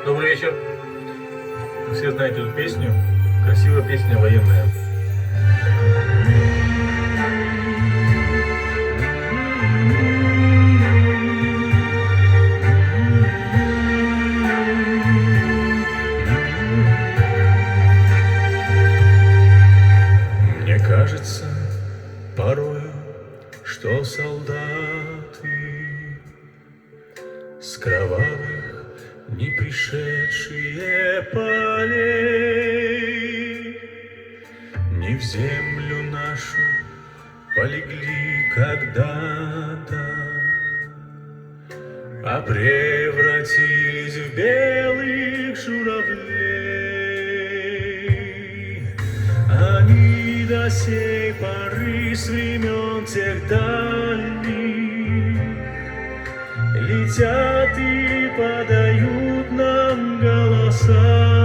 Добрый вечер. Вы все знаете эту песню. Красивая песня военная. Мне кажется порою, что солдаты с кровавых не пришедшие полей не в землю нашу полегли когда-то, а превратились в белых журавлей. Они до сей поры с времен тех дальних летят и подают нам голоса.